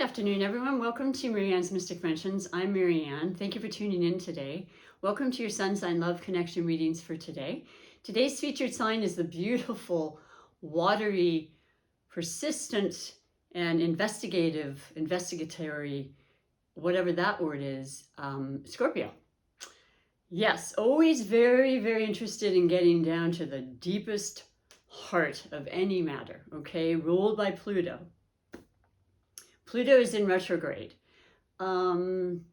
afternoon, everyone. Welcome to MaryAnne's Mystic Mentions. I'm MaryAnne. Thank you for tuning in today. Welcome to your Sun Sign Love Connection readings for today. Today's featured sign is the beautiful, watery, persistent, and investigatory, whatever that word is, Scorpio. Yes, always very, very interested in getting down to the deepest heart of any matter, okay? Ruled by Pluto. Pluto is in retrograde. There's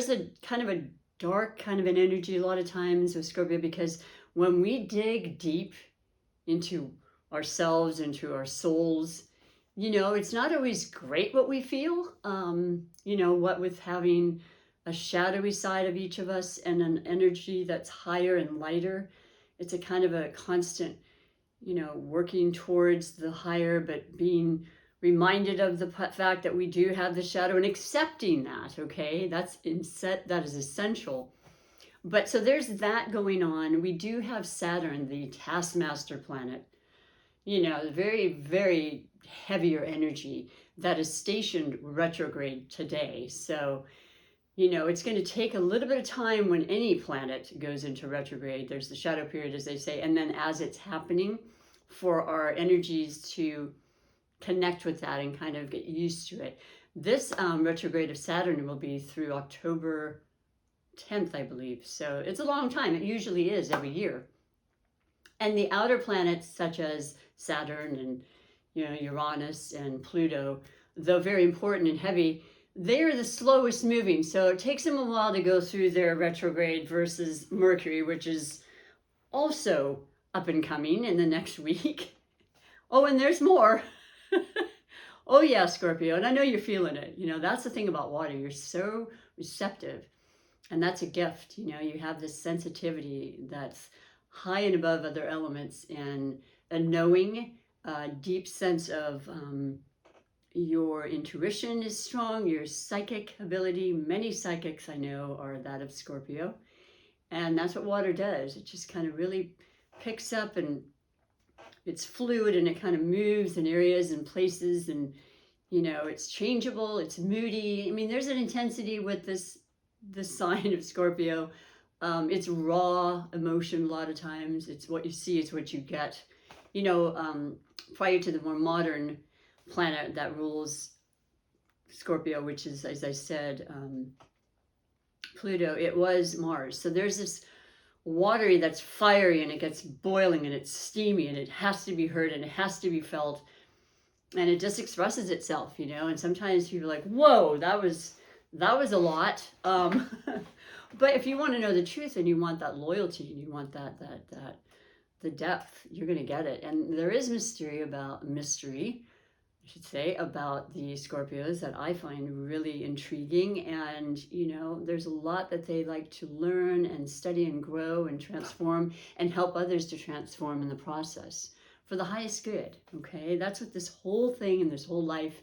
a kind of a dark kind of an energy a lot of times with Scorpio, because when we dig deep into ourselves, into our souls, you know, it's not always great what we feel, you know, what with having a shadowy side of each of us and an energy that's higher and lighter. It's a kind of a constant, you know, working towards the higher, but being reminded of the fact that we do have the shadow and accepting that, okay? That is essential. But so there's that going on. We do have Saturn, the taskmaster planet, you know, very, very heavier energy that is stationed retrograde today. So, you know, it's going to take a little bit of time when any planet goes into retrograde. There's the shadow period, as they say, and then as it's happening, for our energies to connect with that and kind of get used to it. This retrograde of Saturn will be through October 10th, I believe. So it's a long time. It usually is every year. And the outer planets such as Saturn and, you know, Uranus and Pluto, though very important and heavy, they're the slowest moving. So it takes them a while to go through their retrograde versus Mercury, which is also up and coming in the next week. Oh, and there's more. Oh yeah, Scorpio, and I know you're feeling it. You know, that's the thing about water. You're so receptive, and that's a gift. You know, you have this sensitivity that's high and above other elements, and a knowing, deep sense of your intuition is strong, your psychic ability. Many psychics I know are that of Scorpio, and that's what water does. It just kind of really picks up, and it's fluid, and it kind of moves in areas and places, and, you know, it's changeable, it's moody. I mean, there's an intensity with this sign of Scorpio. It's raw emotion a lot of times. It's what you see, it's what you get. You know, prior to the more modern planet that rules Scorpio, which is, as I said, Pluto, it was Mars. So there's this watery that's fiery, and it gets boiling, and it's steamy, and it has to be heard, and it has to be felt, and it just expresses itself, you know. And sometimes people are like, whoa, that was a lot. But if you want to know the truth, and you want that loyalty, and you want that the depth, you're going to get it. And there is mystery, I should say, about the Scorpios that I find really intriguing. And, you know, there's a lot that they like to learn and study and grow and transform and help others to transform in the process for the highest good, okay? That's what this whole thing and this whole life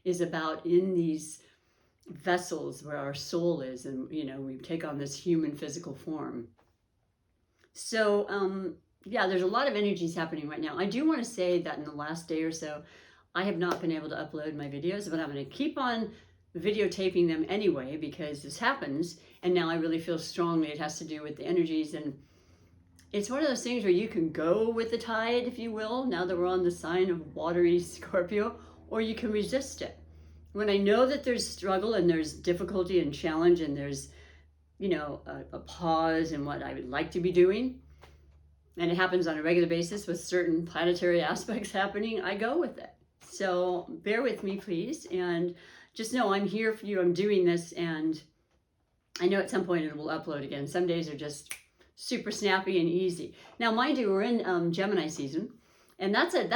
is about, in these vessels where our soul is, and, you know, we take on this human physical form. So, yeah, there's a lot of energies happening right now. I do want to say that in the last day or so, I have not been able to upload my videos, but I'm going to keep on videotaping them anyway, because this happens, and now I really feel strongly it has to do with the energies. And it's one of those things where you can go with the tide, if you will, now that we're on the sign of watery Scorpio, or you can resist it. When I know that there's struggle and there's difficulty and challenge, and there's, you know, a pause in what I would like to be doing, and it happens on a regular basis with certain planetary aspects happening, I go with it. So bear with me, please, and just know I'm here for you. I'm doing this, and I know at some point it will upload again. Some days are just super snappy and easy. Now, mind you, we're in Gemini season, and that's an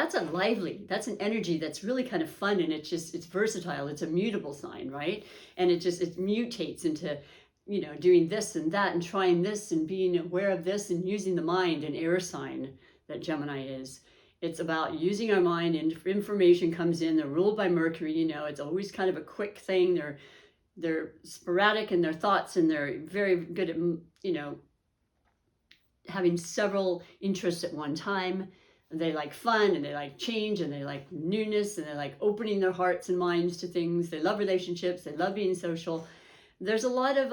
energy that's really kind of fun, and it's versatile. It's a mutable sign, right? And it mutates into, you know, doing this and that, and trying this, and being aware of this, and using the mind, an air sign that Gemini is. It's about using our mind, and information comes in. They're ruled by Mercury, you know. It's always kind of a quick thing. They're sporadic in their thoughts, and they're very good at, you know, having several interests at one time. They like fun, and they like change, and they like newness, and they like opening their hearts and minds to things. They love relationships. They love being social. There's a lot of,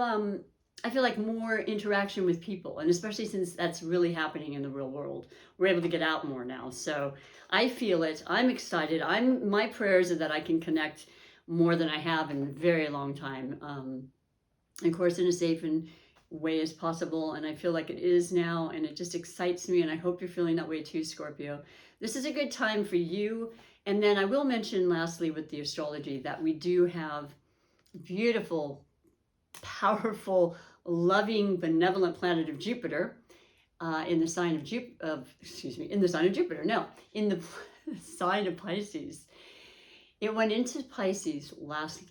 I feel like, more interaction with people, and especially since that's really happening in the real world, we're able to get out more now. So I feel it. I'm excited. My prayers are that I can connect more than I have in a very long time. Of course, in a safe and way as possible, and I feel like it is now, and it just excites me, and I hope you're feeling that way too, Scorpio. This is a good time for you. And then I will mention lastly with the astrology that we do have beautiful, powerful, loving, benevolent planet of Jupiter in the sign of in the sign of Jupiter. No, in the sign of Pisces. It went into Pisces last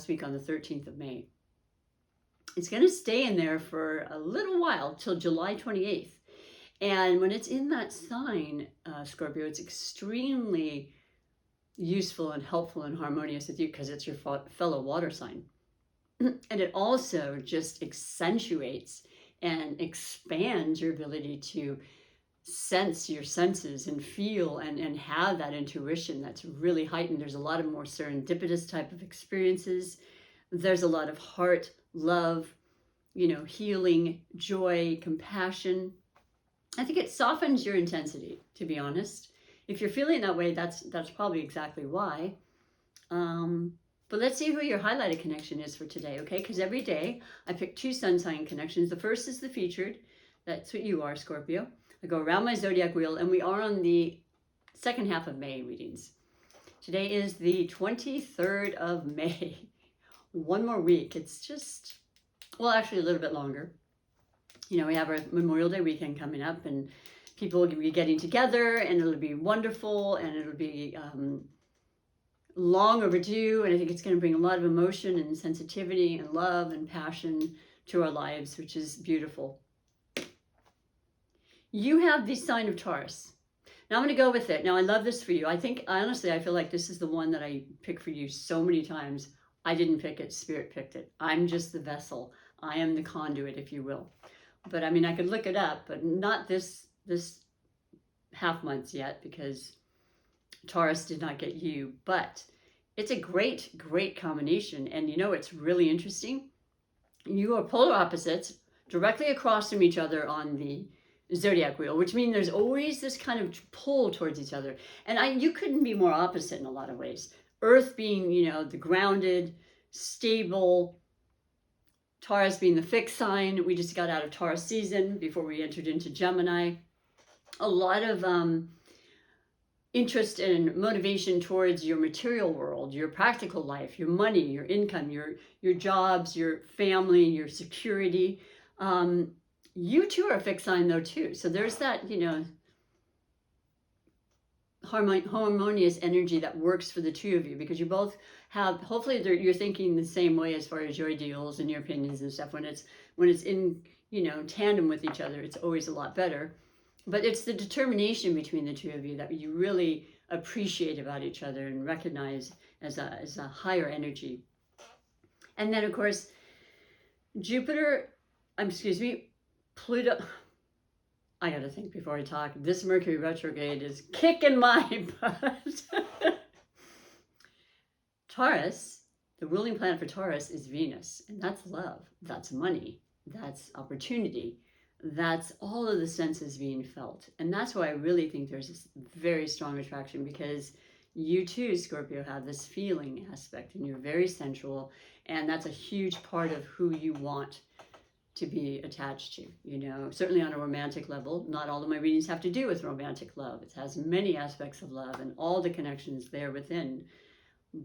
week on the 13th of May. It's going to stay in there for a little while till July 28th. And when it's in that sign, Scorpio, it's extremely useful and helpful and harmonious with you because it's your fellow water sign. And it also just accentuates and expands your ability to sense your senses and feel and have that intuition that's really heightened. There's a lot of more serendipitous type of experiences. There's a lot of heart, love, healing, joy, compassion. I think it softens your intensity, to be honest. If you're feeling that way, that's probably exactly why. But let's see who your highlighted connection is for today, okay? Because every day I pick 2 sun sign connections. The first is the featured. That's what you are, Scorpio. I go around my zodiac wheel, and we are on the second half of May readings. Today is the 23rd of May. One more week. It's just, well, actually a little bit longer. We have our Memorial Day weekend coming up, and people will be getting together, and it'll be wonderful, and it'll be long overdue, and I think it's going to bring a lot of emotion and sensitivity and love and passion to our lives, which is beautiful. You have the sign of Taurus. Now I'm going to go with it. Now I love this for you. I feel like this is the one that I pick for you so many times. I didn't pick it. Spirit picked it. I'm just the vessel. I am the conduit, if you will. But I mean, I could look it up, but not this half months yet, because Taurus did not get you. But it's a great, great combination. And it's really interesting. You are polar opposites directly across from each other on the zodiac wheel, which means there's always this kind of pull towards each other. And you couldn't be more opposite in a lot of ways. Earth being, the grounded, stable, Taurus being the fixed sign. We just got out of Taurus season before we entered into Gemini. A lot of interest and motivation towards your material world, your practical life, your money, your income, your jobs, your family, your security. You too are a fixed sign though too. So there's that, harmonious energy that works for the two of you, because you both have, hopefully you're thinking the same way as far as your ideals and your opinions and stuff. When it's in, tandem with each other, it's always a lot better. But it's the determination between the two of you that you really appreciate about each other and recognize as a higher energy. And then of course, Pluto, I gotta think before I talk. This Mercury retrograde is kicking my butt. Taurus, the ruling planet for Taurus is Venus, and that's love, that's money, that's opportunity, that's all of the senses being felt. And that's why I really think there's this very strong attraction, because you too, Scorpio, have this feeling aspect, and you're very sensual, and that's a huge part of who you want to be attached to, certainly on a romantic level. Not all of my readings have to do with romantic love. It has many aspects of love and all the connections there within.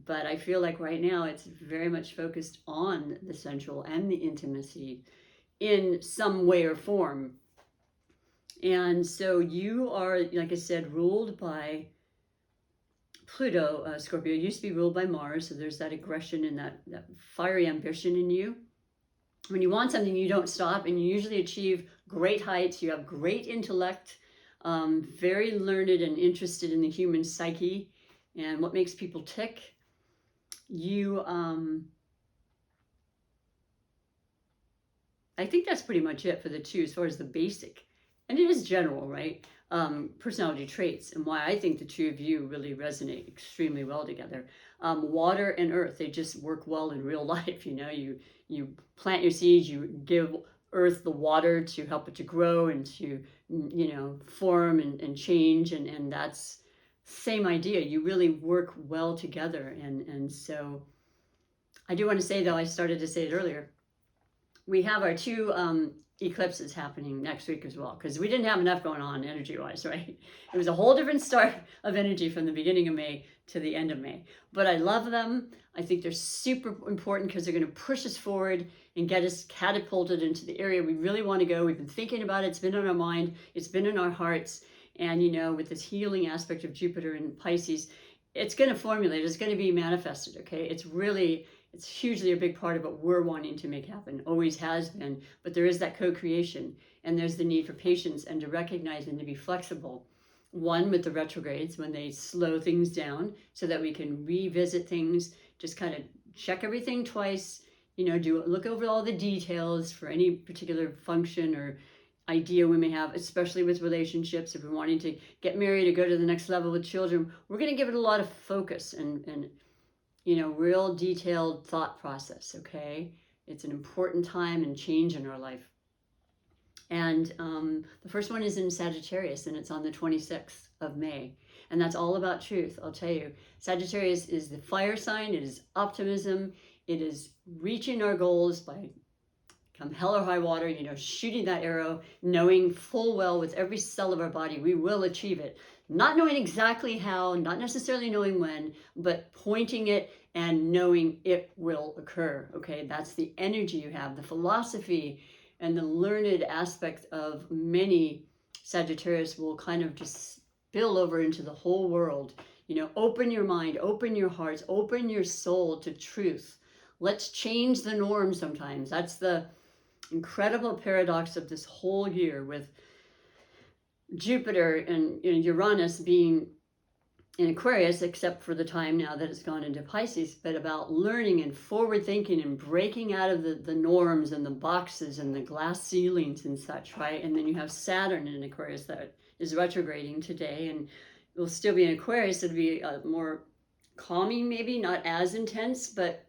But I feel like right now it's very much focused on the sensual and the intimacy in some way or form. And so you are, like I said, ruled by Pluto. Scorpio used to be ruled by Mars, so there's that aggression and that fiery ambition in you. When you want something, you don't stop, and you usually achieve great heights. You have great intellect, very learned and interested in the human psyche and what makes people tick. You, I think that's pretty much it for the two as far as the basic. And it is general, right? personality traits, and why I think the two of you really resonate extremely well together. Water and earth, they just work well in real life. You know, you plant your seeds, you give earth the water to help it to grow and to, you know, form and change, and that's same idea. You really work well together. And so I do want to say, though, I started to say it earlier, we have our two eclipses happening next week as well, because we didn't have enough going on energy wise, right? It was a whole different start of energy from the beginning of May to the end of May. But I love them. I think they're super important because they're going to push us forward and get us catapulted into the area we really want to go. We've been thinking about it. It's been on our mind. It's been in our hearts. And, you know, with this healing aspect of Jupiter and Pisces, it's going to formulate. It's going to be manifested, okay? It's hugely a big part of what we're wanting to make happen, always has been, but there is that co-creation, and there's the need for patience and to recognize and to be flexible. One, with the retrogrades, when they slow things down so that we can revisit things, just kind of check everything twice, you know, look over all the details for any particular function or idea we may have, especially with relationships. If we're wanting to get married or go to the next level with children, we're going to give it a lot of focus and you know, real detailed thought process, okay? It's an important time and change in our life. And the first one is in Sagittarius, and it's on the 26th of May. And that's all about truth, I'll tell you. Sagittarius is the fire sign. It is optimism. It is reaching our goals by come hell or high water, you know, shooting that arrow, knowing full well with every cell of our body we will achieve it. Not knowing exactly how, not necessarily knowing when, but pointing it and knowing it will occur, okay? That's the energy you have, the philosophy and the learned aspect of many Sagittarius will kind of just spill over into the whole world. You know, open your mind, open your hearts, open your soul to truth. Let's change the norm sometimes. That's the incredible paradox of this whole year, with Jupiter and Uranus being in Aquarius, except for the time now that it's gone into Pisces, but about learning and forward thinking and breaking out of the norms and the boxes and the glass ceilings and such, right? And then you have Saturn in Aquarius that is retrograding today, and it will still be in Aquarius. It'll be more calming, maybe not as intense, but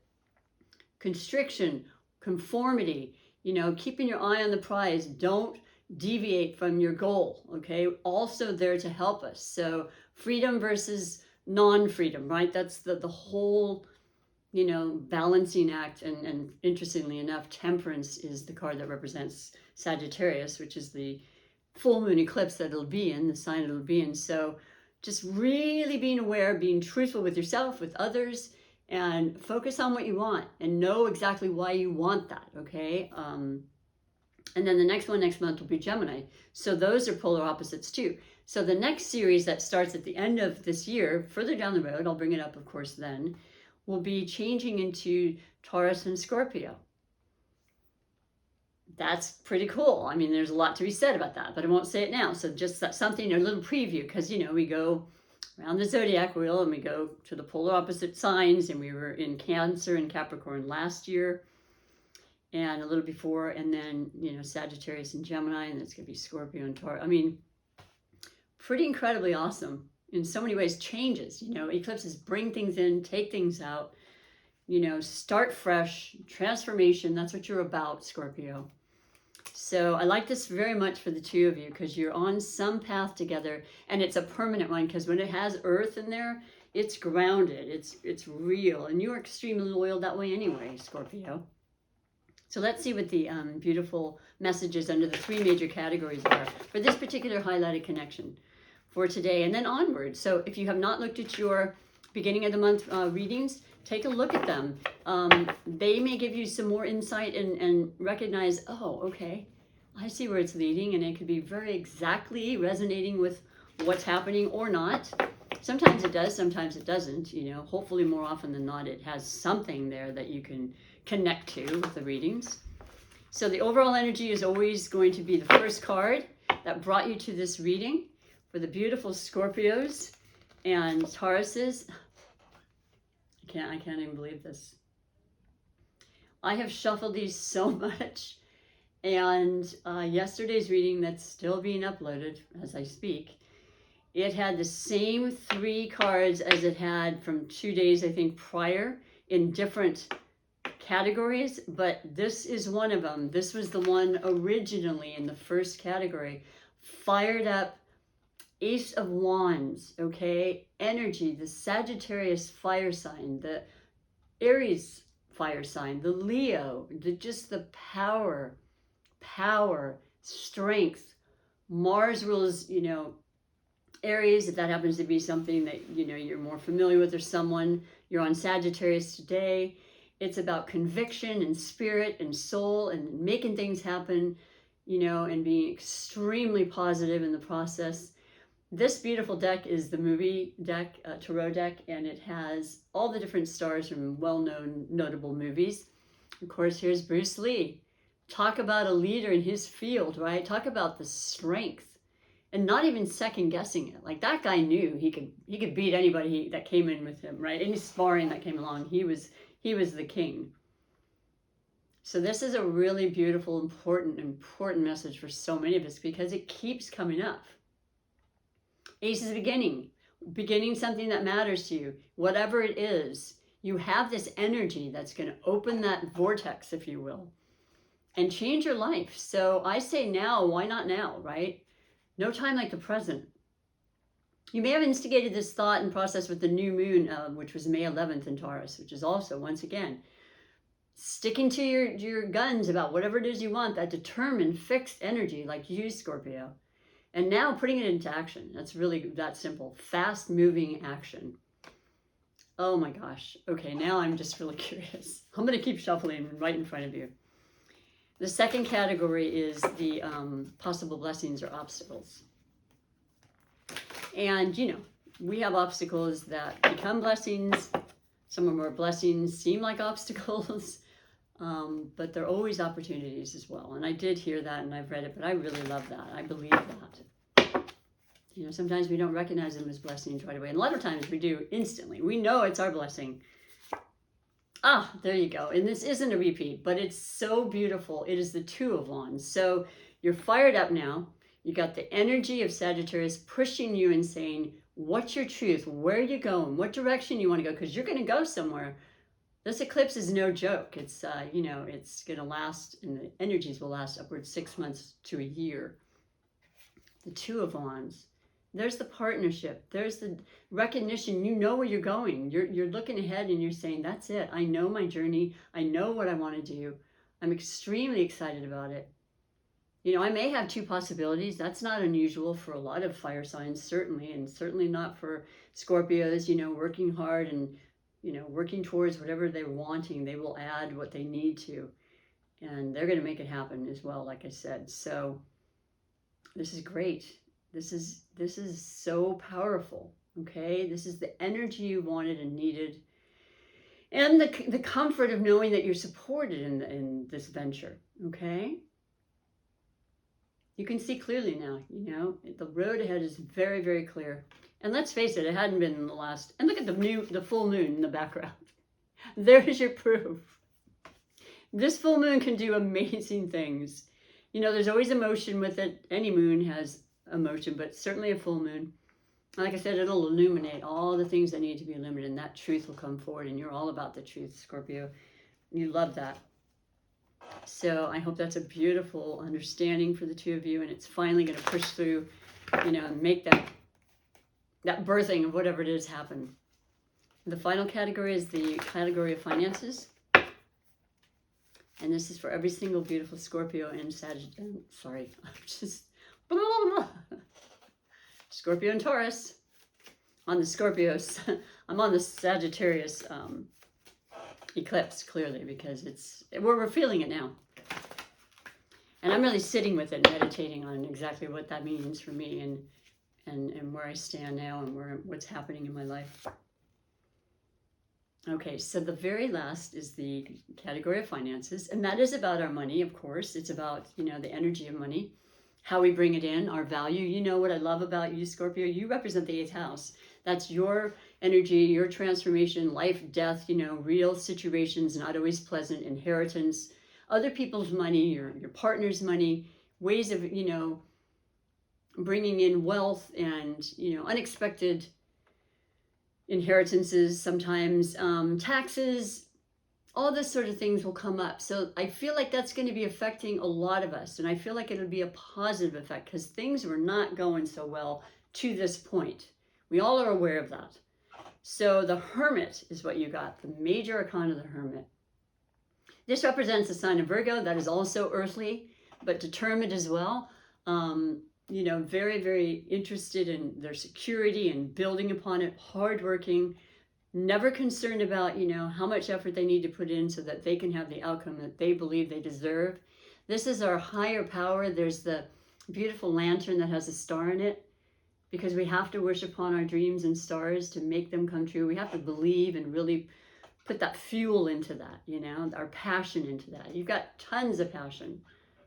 constriction, conformity, you know, keeping your eye on the prize. Don't deviate from your goal, okay? Also there to help us. So freedom versus non-freedom, right? That's the whole, you know, balancing act. And interestingly enough, Temperance is the card that represents Sagittarius, which is the full moon eclipse that it'll be in, the sign it'll be in. So just really being aware, being truthful with yourself, with others, and focus on what you want and know exactly why you want that, okay? And then the next one next month will be Gemini. So those are polar opposites too. So the next series that starts at the end of this year, further down the road, I'll bring it up, of course, then, will be changing into Taurus and Scorpio. That's pretty cool. I mean, there's a lot to be said about that, but I won't say it now. So just something, a little preview, because, you know, we go around the zodiac wheel and we go to the polar opposite signs, and we were in Cancer and Capricorn last year and a little before, and then, you know, Sagittarius and Gemini, and it's going to be Scorpio and Taurus. I mean, pretty incredibly awesome in so many ways. Changes, you know, eclipses bring things in, take things out, you know, start fresh, transformation. That's what you're about, Scorpio. So I like this very much for the two of you, because you're on some path together, and it's a permanent one, because when it has Earth in there, it's grounded, it's real, and you're extremely loyal that way anyway, Scorpio. So let's see what the beautiful messages under the three major categories are for this particular highlighted connection for today and then onward. So if you have not looked at your beginning of the month readings, take a look at them. They may give you some more insight and recognize, oh, okay, I see where it's leading, and it could be very exactly resonating with what's happening or not. Sometimes it does, sometimes it doesn't, you know. Hopefully more often than not, it has something there that you can connect to with the readings. So the overall energy is always going to be the first card that brought you to this reading for the beautiful Scorpios and Tauruses. I can't even believe this. I have shuffled these so much, And yesterday's reading that's still being uploaded as I speak, it had the same 3 cards as it had from 2 days, I think, prior in different categories, but this is one of them. This was the one originally in the first category. Fired up Ace of Wands, okay? Energy, the Sagittarius fire sign, the Aries fire sign, the Leo, just the power, strength. Mars rules, you know, Aries, if that happens to be something that, you know, you're more familiar with or someone, you're on Sagittarius today. It's about conviction and spirit and soul and making things happen, you know, and being extremely positive in the process. This beautiful deck is the movie deck, tarot deck, and it has all the different stars from well-known, notable movies. Of course, here's Bruce Lee. Talk about a leader in his field, right? Talk about the strength. And not even second guessing it. Like, that guy knew he could beat anybody that came in with him, right? Any sparring that came along, he was the king. So this is a really beautiful, important message for so many of us because it keeps coming up. Ace is beginning something that matters to you, whatever it is. You have this energy that's going to open that vortex, if you will, and change your life. So I say now, why not now, right? No time like the present. You may have instigated this thought and process with the new moon, which was May 11th in Taurus, which is also, once again, sticking to your guns about whatever it is you want, that determined, fixed energy like you, Scorpio. And now putting it into action. That's really that simple. Fast moving action. Oh my gosh. Okay, now I'm just really curious. I'm going to keep shuffling right in front of you. The second category is the possible blessings or obstacles. And, you know, we have obstacles that become blessings. Some of our blessings seem like obstacles, but they're always opportunities as well. And I did hear that and I've read it, but I really love that. I believe that. You know, sometimes we don't recognize them as blessings right away. And a lot of times we do instantly. We know it's our blessing. Ah, there you go. And this isn't a repeat, but it's so beautiful. It is the 2 of Wands. So you're fired up now. You got the energy of Sagittarius pushing you and saying, what's your truth? Where are you going? What direction you want to go? Because you're going to go somewhere. This eclipse is no joke. It's, you know, it's going to last, and the energies will last upwards 6 months to a year. The 2 of Wands. There's the partnership. There's the recognition. You know where you're going. You're looking ahead and you're saying, that's it. I know my journey. I know what I want to do. I'm extremely excited about it. You know, I may have 2 possibilities. That's not unusual for a lot of fire signs, certainly, and certainly not for Scorpios, you know, working hard and, you know, working towards whatever they're wanting. They will add what they need to, and they're going to make it happen as well, like I said. So this is great. This is so powerful, okay? This is the energy you wanted and needed. And the comfort of knowing that you're supported in this venture, okay? You can see clearly now, you know? The road ahead is very, very clear. And let's face it, it hadn't been in the last... And look at the full moon in the background. There's your proof. This full moon can do amazing things. You know, there's always emotion with it. Any moon has emotion, but certainly a full moon. Like I said, it'll illuminate all the things that need to be illuminated, and that truth will come forward, and you're all about the truth, Scorpio. You love that. So I hope that's a beautiful understanding for the 2 of you, and it's finally going to push through, you know, and make that birthing of whatever it is happen. The final category is the category of finances. And this is for every single beautiful Scorpio and sorry, I'm just... Scorpio and Taurus. On the Scorpios, I'm on the Sagittarius eclipse, clearly, because we're feeling it now. And I'm really sitting with it and meditating on exactly what that means for me and where I stand now and what's happening in my life. Okay, so the very last is the category of finances, and that is about our money, of course. It's about, you know, the energy of money, how we bring it in, our value. You know what I love about you, Scorpio? You represent the 8th house. That's your energy, your transformation, life, death, you know, real situations, not always pleasant, inheritance, other people's money, your partner's money, ways of, you know, bringing in wealth and, you know, unexpected inheritances, sometimes taxes, all this sort of things will come up. So I feel like that's going to be affecting a lot of us. And I feel like it'll be a positive effect because things were not going so well to this point. We all are aware of that. So the Hermit is what you got, the major arcana of the Hermit. This represents the sign of Virgo. That is also earthly, but determined as well. You know, very, very interested in their security and building upon it, hardworking, never concerned about, you know, how much effort they need to put in so that they can have the outcome that they believe they deserve. This is our higher power. There's the beautiful lantern that has a star in it, because we have to wish upon our dreams and stars to make them come true. We have to believe and really put that fuel into that, you know, our passion into that. You've got tons of passion.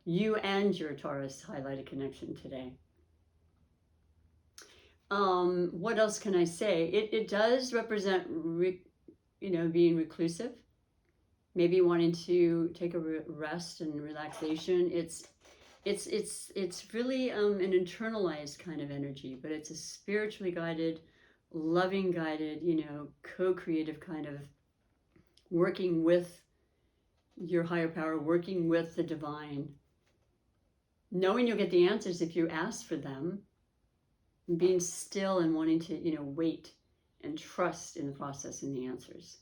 You and your Taurus highlighted connection today. What else can I say? It does represent, you know, being reclusive, maybe wanting to take a rest and relaxation. It's really an internalized kind of energy, but it's a spiritually guided, loving guided, you know, co-creative kind of working with your higher power, working with the divine, knowing you'll get the answers if you ask for them, and being still and wanting to, you know, wait and trust in the process and the answers.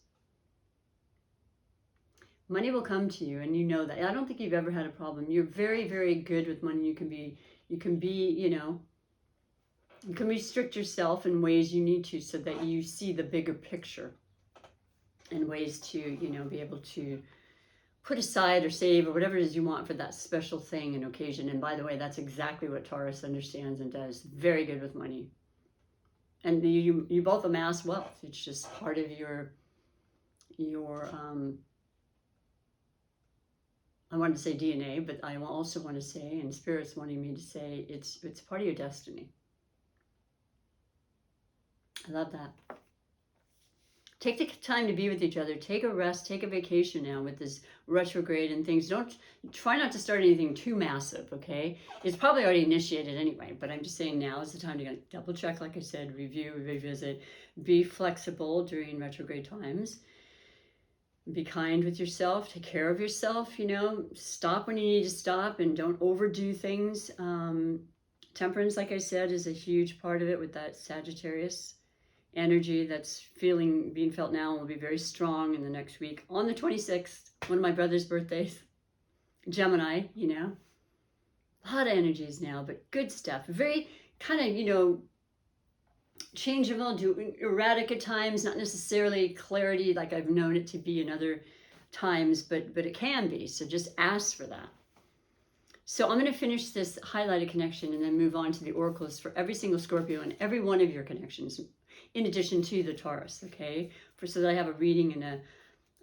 Money will come to you, and you know that. I don't think you've ever had a problem. You're very, very good with money. You can be, you know, you can restrict yourself in ways you need to so that you see the bigger picture and ways to, you know, be able to put aside or save or whatever it is you want for that special thing and occasion. And by the way, that's exactly what Taurus understands and does. Very good with money. And you both amass wealth. It's just part of your I wanted to say DNA, but I also want to say, and Spirit's wanting me to say, it's part of your destiny. I love that. Take the time to be with each other. Take a rest. Take a vacation now with this retrograde and things. Try not to start anything too massive, okay? It's probably already initiated anyway, but I'm just saying now is the time to double check, like I said, review, revisit, be flexible during retrograde times. Be kind with yourself. Take care of yourself, you know. Stop when you need to stop and don't overdo things. Temperance, like I said, is a huge part of it with that Sagittarius energy that's being felt now, will be very strong in the next week. On the 26th, one of my brother's birthdays, Gemini, you know, a lot of energies now, but good stuff. Very kind of, you know, changeable, erratic at times, not necessarily clarity like I've known it to be in other times, but it can be. So just ask for that. So I'm going to finish this highlighted connection and then move on to the oracles for every single Scorpio and every one of your connections, in addition to the Taurus, okay? So that I have a reading and a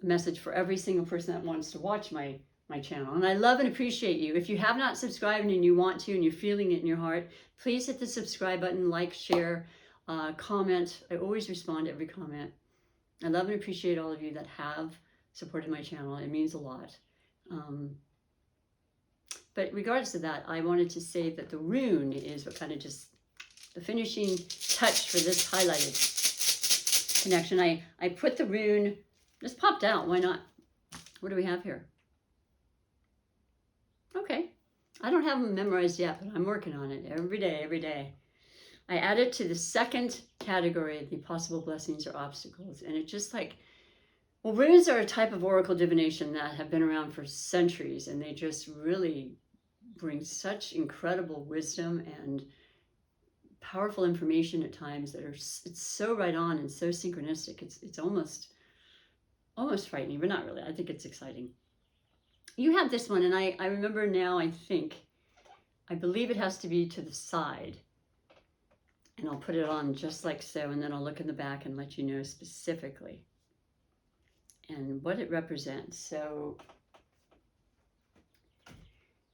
message for every single person that wants to watch my channel. And I love and appreciate you. If you have not subscribed and you want to and you're feeling it in your heart, please hit the subscribe button, like, share, comment. I always respond to every comment. I love and appreciate all of you that have supported my channel. It means a lot. But regardless of that, I wanted to say that the rune is what kind of just the finishing touch for this highlighted connection. I put the rune, just popped out. Why not? What do we have here? Okay. I don't have them memorized yet, but I'm working on it every day. I add it to the second category, the possible blessings or obstacles. And it just like, well, runes are a type of oracle divination that have been around for centuries, and they just really bring such incredible wisdom and powerful information at times that it's so right on and so synchronistic. It's almost frightening, but not really. I think it's exciting. You have this one, and I remember now, I believe it has to be to the side. And I'll put it on just like so, and then I'll look in the back and let you know specifically and what it represents. So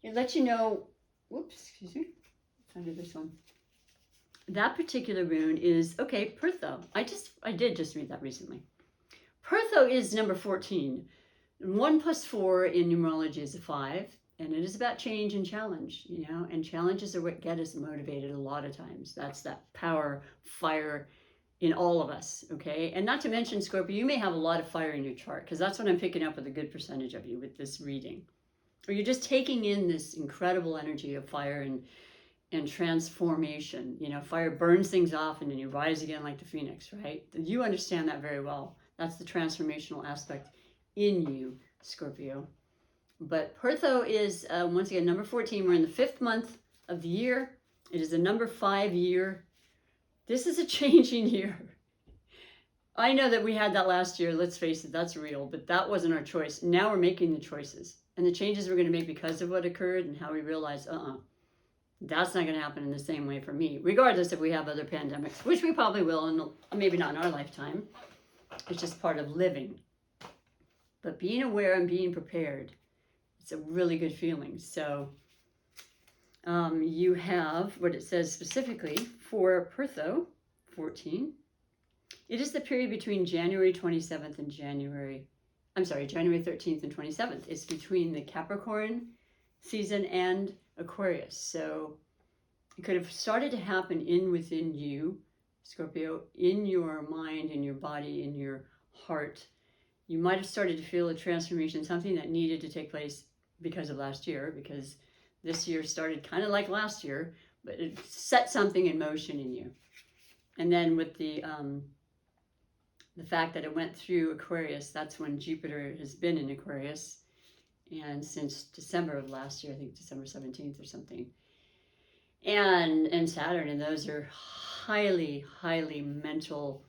it lets you know, whoops, excuse me, under this one. That particular rune is, okay, Pertho. I did just read that recently. Pertho is number 14. 1 plus 4 in numerology is a 5. And it is about change and challenge, and challenges are what get us motivated a lot of times. That's that power, fire in all of us, okay? And not to mention, Scorpio, you may have a lot of fire in your chart, because that's what I'm picking up with a good percentage of you with this reading. Or you're just taking in this incredible energy of fire and transformation. Fire burns things off and then you rise again like the phoenix, right? You understand that very well. That's the transformational aspect in you, Scorpio. But Pertho is, once again, number 14. We're in the 5th month of the year. It is the number 5 year. This is a changing year. I know that we had that last year. Let's face it, that's real. But that wasn't our choice. Now we're making the choices. And the changes we're going to make because of what occurred and how we realize, that's not going to happen in the same way for me. Regardless if we have other pandemics, which we probably will, and maybe not in our lifetime. It's just part of living. But being aware and being prepared, it's a really good feeling. So you have what it says specifically for Pertho 14. It is the period between January 27th and January 13th and 27th. It's between the Capricorn season and Aquarius. So it could have started to happen within you, Scorpio, in your mind, in your body, in your heart. You might have started to feel a transformation, something that needed to take place because of last year, because this year started kind of like last year, but it set something in motion in you. And then with the fact that it went through Aquarius, that's when Jupiter has been in Aquarius, and since December of last year, I think December 17th or something, and Saturn, and those are highly, highly mental,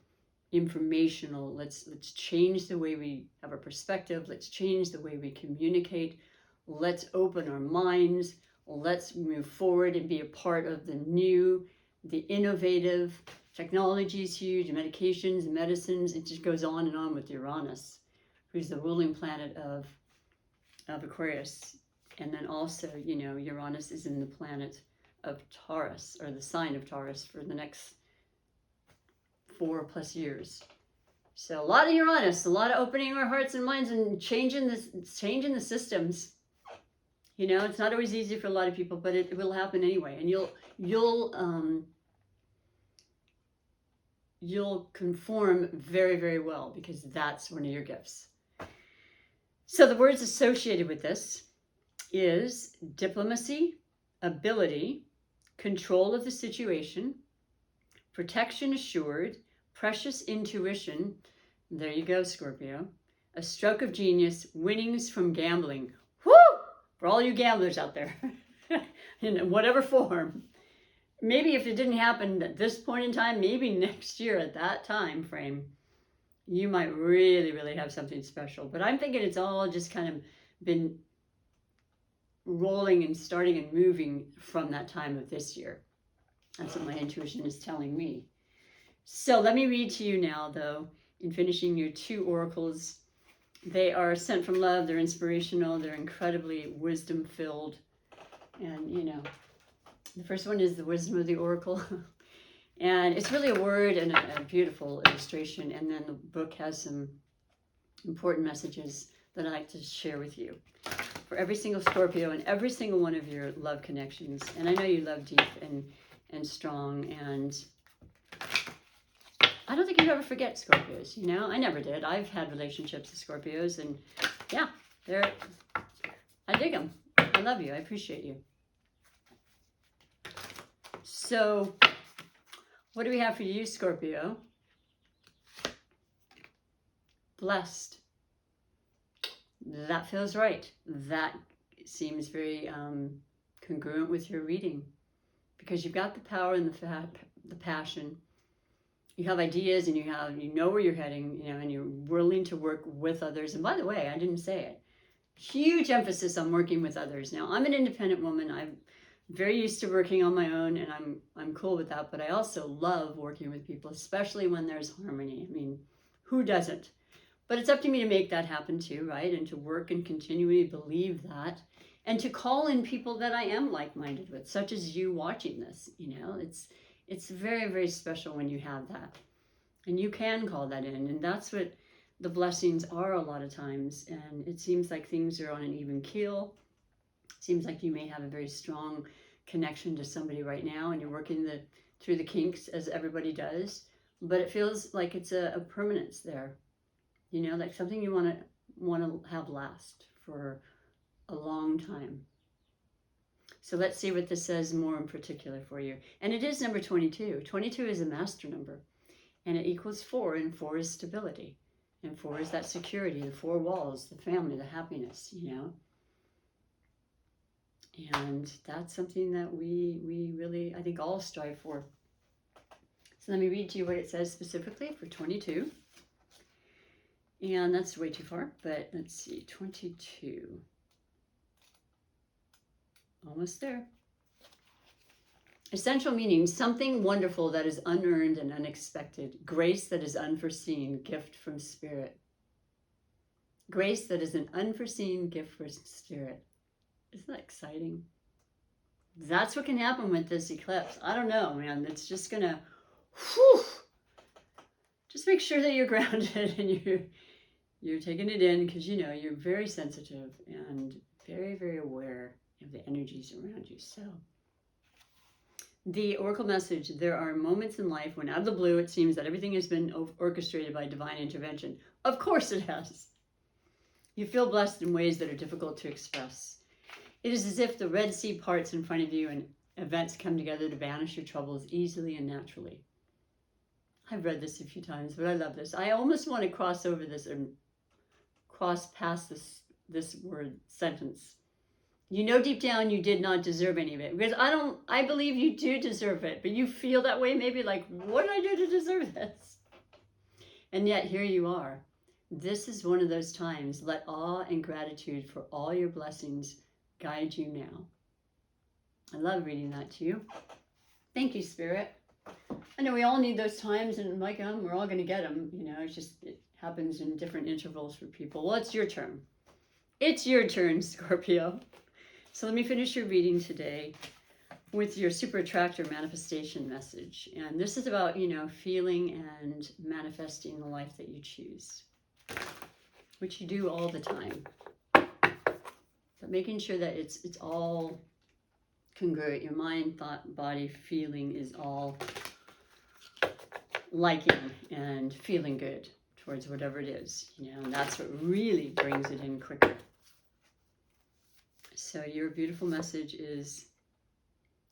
informational. Let's change the way we have a perspective. Let's change the way we communicate. Let's open our minds. Let's move forward and be a part of the new, the innovative. Technology is huge, medications, medicines. It just goes on and on with Uranus, who's the ruling planet of Aquarius. And then also, Uranus is in the planet of Taurus, or the sign of Taurus, for the next 4+ years. So a lot of Uranus, a lot of opening our hearts and minds and changing the systems. It's not always easy for a lot of people, but it will happen anyway. And you'll conform very, very well, because that's one of your gifts. So the words associated with this is diplomacy, ability, control of the situation, protection assured, precious intuition. There you go, Scorpio. A stroke of genius, winnings from gambling. Woo! For all you gamblers out there, in whatever form. Maybe if it didn't happen at this point in time, maybe next year at that time frame, you might really, really have something special. But I'm thinking it's all just kind of been rolling and starting and moving from that time of this year. That's what my intuition is telling me. So let me read to you now, though, in finishing your 2 oracles. They are sent from love. They're inspirational. They're incredibly wisdom-filled. And, the first one is the wisdom of the oracle. And it's really a word and a beautiful illustration. And then the book has some important messages that I'd like to share with you for every single Scorpio and every single one of your love connections. And I know you love deep and strong. And I don't think you ever forget Scorpios, I never did. I've had relationships with Scorpios, and yeah, I dig them. I love you. I appreciate you. So, what do we have for you, Scorpio? Blessed. That feels right. That seems very congruent with your reading, because you've got the power and the passion. You have ideas, and you know where you're heading, and you're willing to work with others. And by the way, I didn't say it. Huge emphasis on working with others. Now, I'm an independent woman. I'm very used to working on my own, and I'm cool with that. But I also love working with people, especially when there's harmony. I mean, who doesn't? But it's up to me to make that happen too, right? And to work and continually believe that, and to call in people that I am like-minded with, such as you watching this. It's very, very special when you have that. And you can call that in. And that's what the blessings are a lot of times. And it seems like things are on an even keel. It seems like you may have a very strong connection to somebody right now, and you're working through the kinks, as everybody does. But it feels like it's a permanence there. You know, like something you want to have last for a long time. So let's see what this says more in particular for you. And it is number 22. 22 is a master number, and it equals 4, and 4 is stability. And 4 is that security, the 4 walls, the family, the happiness, you know. And that's something that we really, I think, all strive for. So let me read to you what it says specifically for 22. And that's way too far, but let's see, 22. Almost there. Essential meaning, something wonderful that is unearned and unexpected. Grace that is unforeseen, gift from Spirit. Grace that is an unforeseen gift from Spirit. Isn't that exciting? That's what can happen with this eclipse. I don't know, man. It's just gonna, whew, just make sure that you're grounded and you're taking it in, because you know you're very sensitive and very, very aware of the energies around you. So the oracle message: there are moments in life when out of the blue it seems that everything has been orchestrated by divine intervention. Of course it has. You feel blessed in ways that are difficult to express. It is as if the Red Sea parts in front of you and events come together to banish your troubles easily and naturally. I've read this a few times, but I love this. I almost want to cross over this and cross past this word sentence. You know deep down you did not deserve any of it. Because I believe you do deserve it, but you feel that way maybe like, what did I do to deserve this? And yet here you are. This is one of those times. Let awe and gratitude for all your blessings guide you now. I love reading that to you. Thank you, Spirit. I know we all need those times, and like we're all going to get them. You know, it happens in different intervals for people. Well, it's your turn. It's your turn, Scorpio. So let me finish your reading today with your super attractor manifestation message. And this is about, you know, feeling and manifesting the life that you choose, which you do all the time. But making sure that it's all congruent. Your mind, thought, body, feeling is all liking and feeling good towards whatever it is, you know, and that's what really brings it in quicker. So your beautiful message is,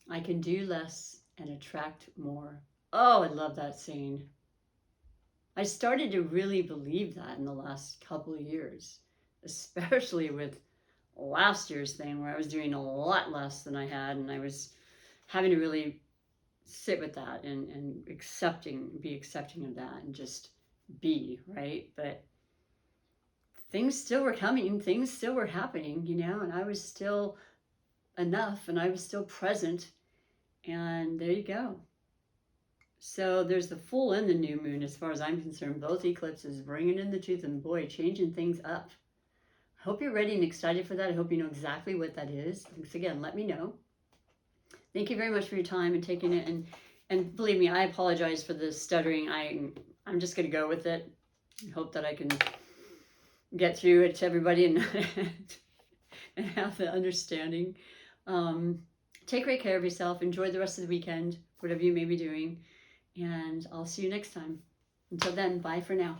I can do less and attract more. Oh, I love that saying. I started to really believe that in the last couple of years, especially with last year's thing where I was doing a lot less than I had, and I was having to really sit with that and be accepting of that and just be, right? But things still were coming, things still were happening, you know, and I was still enough and I was still present, and there you go. So there's the full and the new moon, as far as I'm concerned, both eclipses bringing in the truth and boy, changing things up. I hope you're ready and excited for that. I hope you know exactly what that is. Thanks again, let me know. Thank you very much for your time and taking it. And believe me, I apologize for the stuttering. I'm just going to go with it. I hope that I can get through it to everybody and have the understanding. Take great care of yourself. Enjoy the rest of the weekend, whatever you may be doing. And I'll see you next time. Until then, bye for now.